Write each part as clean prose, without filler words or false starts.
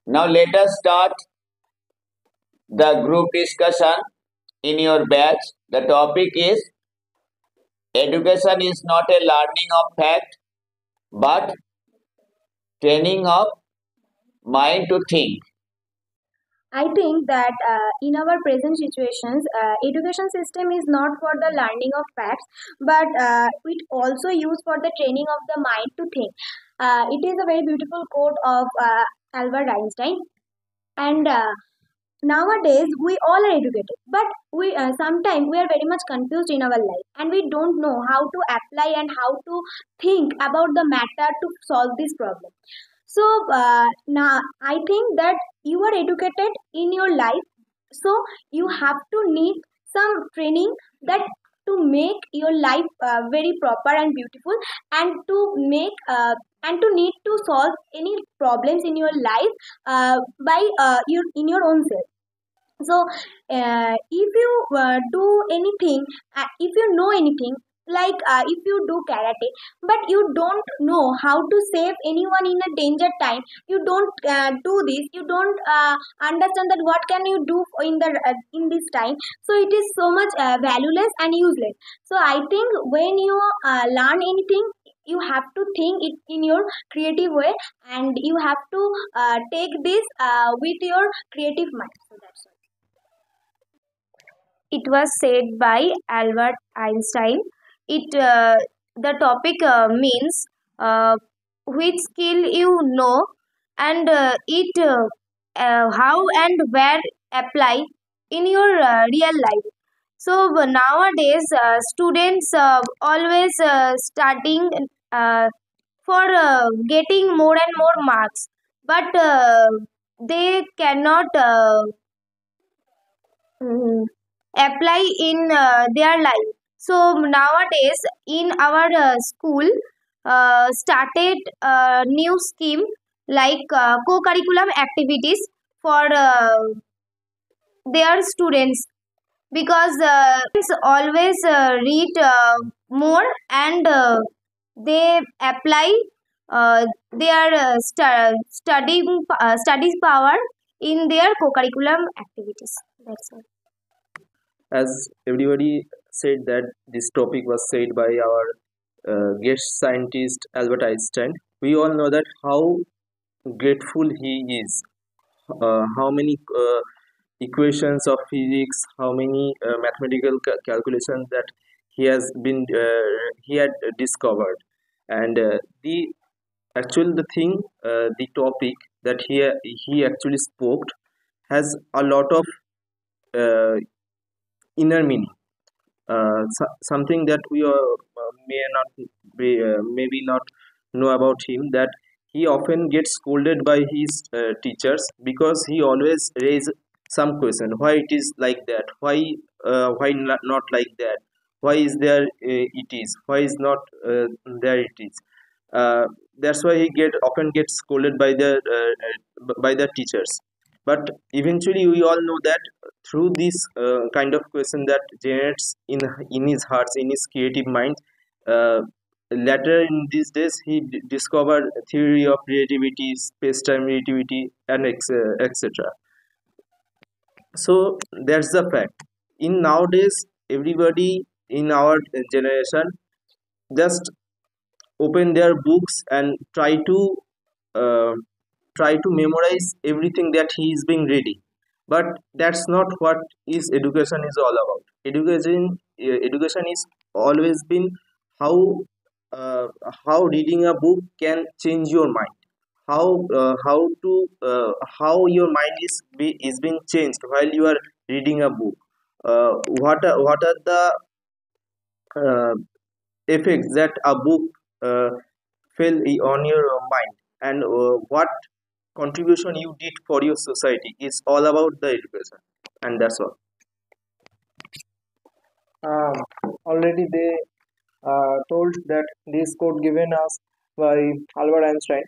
Now let us start the group discussion in your batch. The topic is education is not a learning of fact but training of mind to think. I think that in our present situations, education system is not for the learning of facts, but it also used for the training of the mind to think. It is a very beautiful quote of Albert Einstein. And nowadays, we all are educated, but we sometimes we are very much confused in our life, and we don't know how to apply and how to think about the matter to solve this problem. So now I think that you are educated in your life, so you have to need some training that to make your life very proper and beautiful, and to make and to need to solve any problems in your life by your in your own self. So if you do anything, if you know anything, like if you do karate, but you don't know how to save anyone in a danger time, you don't do this, you don't understand that what can you do in the in this time, so it is so much valueless and useless. So I think when you learn anything, you have to think it in your creative way, and you have to take this with your creative mind. So that's all. It was said by Albert Einstein. It the topic means which skill you know, and how and where apply in your real life. So nowadays, students always studying for getting more and more marks, but they cannot mm, apply in their life. So nowadays, in our school, started a new scheme like co-curriculum activities for their students, because students always read more, and they apply their studies power in their co-curriculum activities. That's all. As everybody said that this topic was said by our guest scientist Albert Einstein. We all know that how grateful he is, how many equations of physics, how many mathematical calculations that he had discovered, and the thing, the topic that he actually spoke has a lot of uh, inner meaning, something that we may not maybe not know about him, that he often gets scolded by his teachers because he always raise some question, why it is like that, why not like that, why is there it is, why is not there it is. uh, that's why he often gets scolded by the teachers. But eventually we all know that through this kind of question that generates in his heart, in his creative mind, uh, later in these days he discovered theory of relativity, space-time relativity, and etc. So that's the fact. In nowadays, everybody in our generation just open their books and uh, try to memorize everything that he is being reading. But that's not what is education is all about. Education is always been how uh, how reading a book can change your mind, how your mind is being changed while you are reading a book. What are the uh, effects that a book uh, fell on your mind, and what contribution you did for your society is all about the education. And that's all. Um, Already they told that this quote given us by Albert Einstein.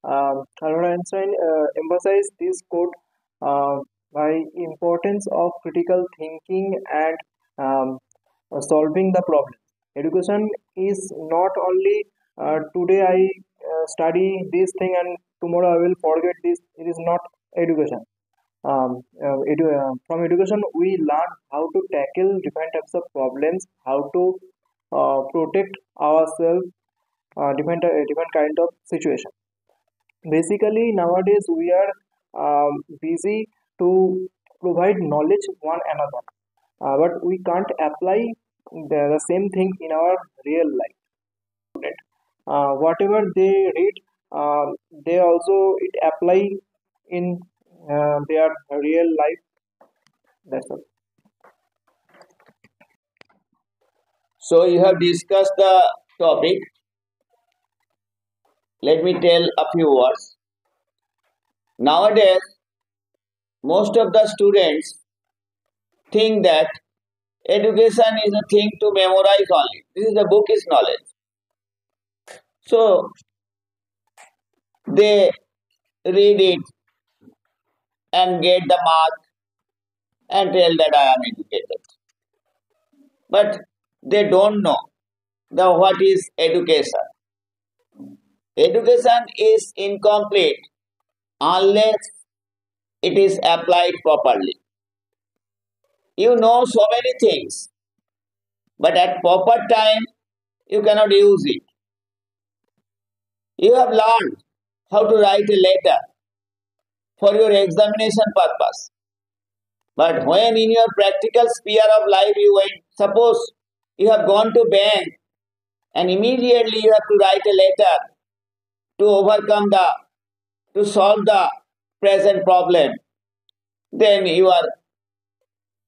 Albert Einstein emphasized this quote uh, by importance of critical thinking and solving the problem. Education is not only today I study this thing and tomorrow I will forget this. It is not education. From education, we learn how to tackle different types of problems, how to protect ourselves, different kind of situation. Basically, nowadays we are busy to provide knowledge one another, but we can't apply the same thing in our real life. Whatever they read, they also it apply in their real life. That's all. So you have discussed the topic. Let me tell a few words. Nowadays, most of the students think that education is a thing to memorize only. This is the book is knowledge. So they read it and get the mark and tell that I am educated. But they don't know the what is education. Education is incomplete unless it is applied properly. You know so many things, but at proper time you cannot use it. You have learned how to write a letter for your examination purpose. But when in your practical sphere of life you went, suppose you have gone to bank and immediately you have to write a letter to overcome to solve the present problem, then you are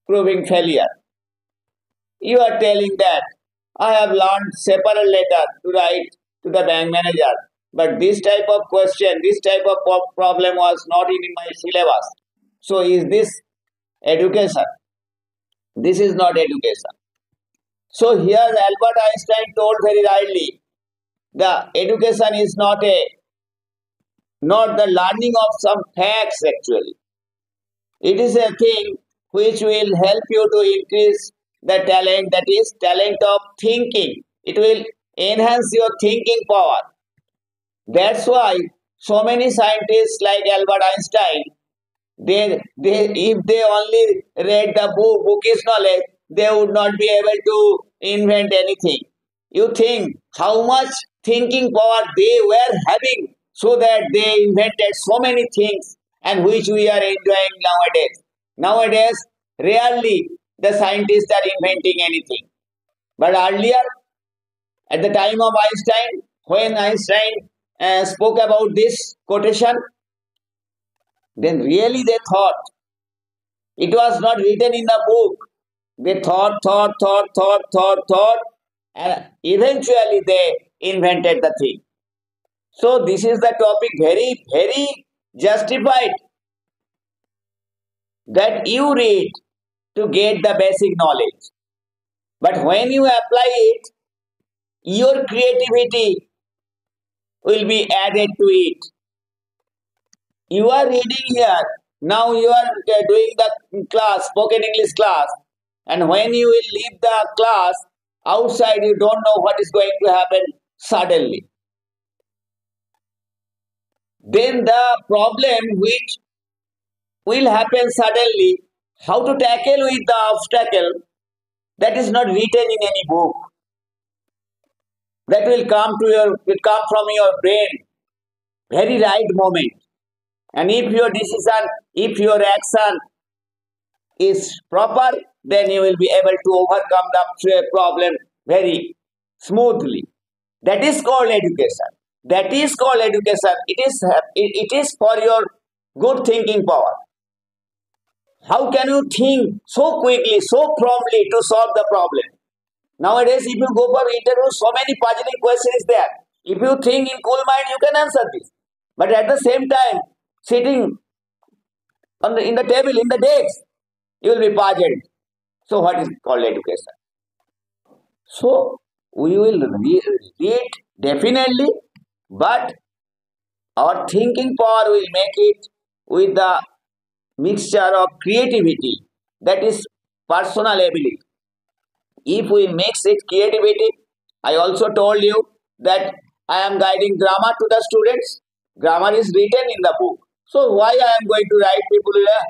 proving failure. You are telling that I have learned separate letter to write to the bank manager, but this type of question, this type of problem was not in my syllabus. So is this education? This is not education. So here Albert Einstein told very rightly, the education is not the learning of some facts actually. It is a thing which will help you to increase the talent, that is talent of thinking. It will enhance your thinking power. That's why so many scientists like Albert Einstein, they if they only read the book is knowledge, they would not be able to invent anything. You think how much thinking power they were having so that they invented so many things and which we are enjoying nowadays. Nowadays, rarely the scientists are inventing anything. But earlier, at the time of Einstein, when Einstein spoke about this quotation, then really they thought it was not written in the book. They thought, and eventually they invented the thing. So this is the topic very, very justified that you read to get the basic knowledge. But when you apply it, your creativity will be added to it. You are reading here, now you are doing the class, spoken English class, and when you will leave the class, outside you don't know what is going to happen suddenly. Then the problem which will happen suddenly, how to tackle with the obstacle, that is not written in any book. That will come from your brain, very right moment. And if your decision, if your action is proper, then you will be able to overcome the problem very smoothly. That is called education. That is called education. It is for your good thinking power. How can you think so quickly, so promptly to solve the problem? Nowadays, if you go for interview, so many puzzling questions there. If you think in cool mind, you can answer this. But at the same time, sitting in the table, in the desk, you will be puzzled. So what is called education? So we will read definitely, but our thinking power will make it with the mixture of creativity, that is personal ability. If we mix it creativity, I also told you that I am guiding grammar to the students. Grammar is written in the book, So why I am going to write people here?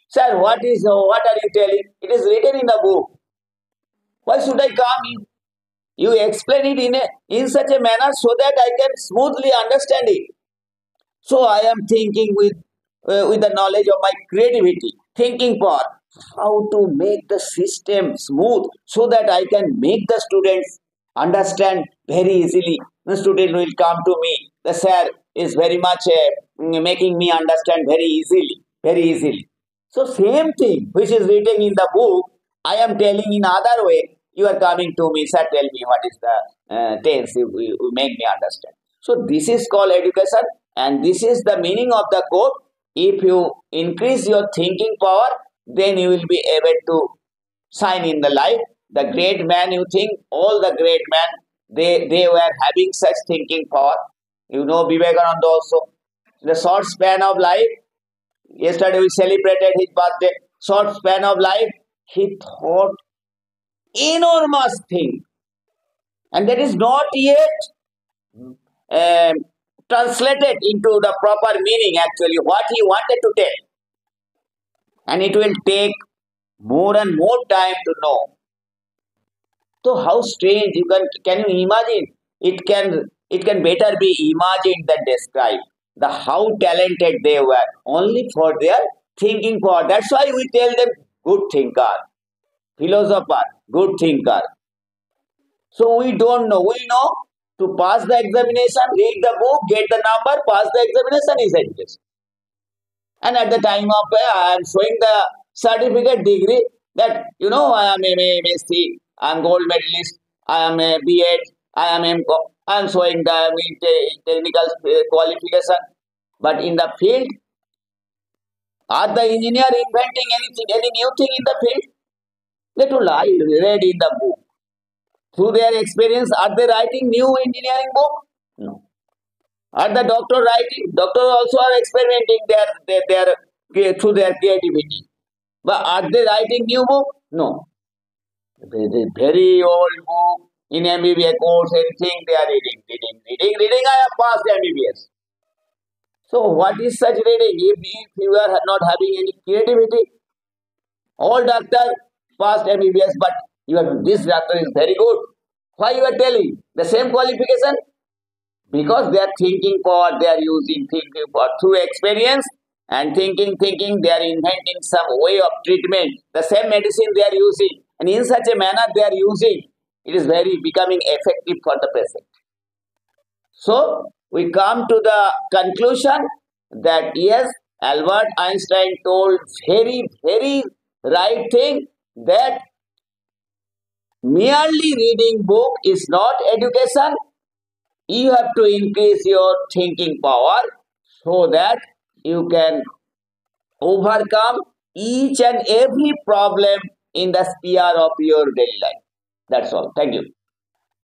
Sir, what are you telling? It is written in the book. Why should I come? You explain it in such a manner so that I can smoothly understand it. So I am thinking with the knowledge of my creativity, thinking power, how to make the system smooth so that I can make the students understand very easily. The student will come to me. The sir is very much making me understand very easily, very easily. So same thing which is written in the book, I am telling in other way. You are coming to me, sir. Tell me what is the tense. You make me understand. So this is called education, and this is the meaning of the quote. If you increase your thinking power, then you will be able to shine in the life. The great man, you think all the great men, they were having such thinking power. You know Vivekananda also. The short span of life. Yesterday we celebrated his birthday. Short span of life. He thought enormous thing, and that is not yet um, translated into the proper meaning. Actually, what he wanted to tell, and it will take more and more time to know. So how strange you can you imagine? It can better be imagined than described. The how talented they were only for their thinking power. That's why we tell them good thinker, philosopher, good thinker. So we don't know. We know to pass the examination, read the book, get the number, pass the examination is education. And at the time of I am showing the certificate degree that I am MSc, I am gold medalist, I am a B.Ed, I am M.Com. I am showing the technical qualification. But in the field, are the engineer inventing anything, any new thing in the field? They told I read in the book. Through their experience, are they writing new engineering book? No. Are the doctor writing? Doctors also are experimenting through their creativity. But are they writing new book? No. The very old book in MBBS course, anything they are reading. I have passed MBBS. So what is such reading if you are not having any creativity? All doctor passed MBBS, but this doctor is very good. Why you are telling the same qualification? Because they are thinking power, they are using thinking power through experience and thinking, they are inventing some way of treatment. The same medicine they are using, and in such a manner they are using, it is very becoming effective for the patient. So we come to the conclusion that yes, Albert Einstein told very, very right thing that merely reading book is not education. You have to increase your thinking power so that you can overcome each and every problem in the sphere of your daily life. That's all. Thank you.